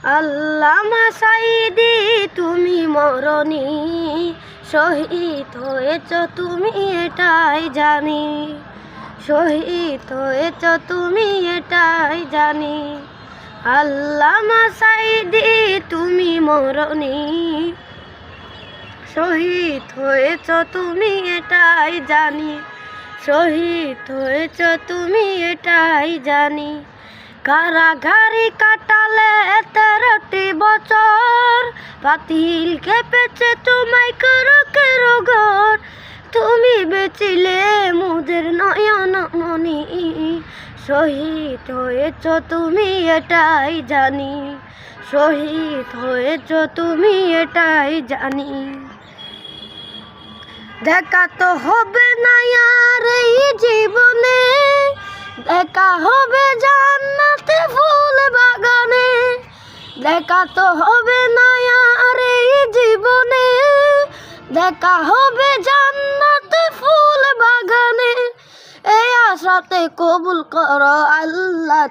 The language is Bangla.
আল্লামা সাঈদী তুমি মরণি, শহীদ হয়েছ তুমি এটাই জানি, শহীদ হয়েছ তুমি এটাই জানি। আল্লামা সাঈদী তুমি মরণি, শহীদ হয়েছ তুমি এটাই জানি, শহীদ হয়েছ তুমি এটাই জানি। কারাগারে কাটালে 13টি বছর, বাতিল খেপেছে তোমায় করো কেরো ঘর। তুমি বেচিলে মোদের নয়ন মনি, শহীদ হয়েছ তুমি এটাই জানি, শহীদ হয়েছ তুমি এটাই জানি। দেখা তো হবে না আর এই জীবনে, দেখা হবে জান্নাতে ফুল বাগানে। দেখা তো হবে না আর এই জীবনে, দেখা হবে জান্নাতে ফুল বাগানে। এই আশাতে কবুল করো আল্লাহ।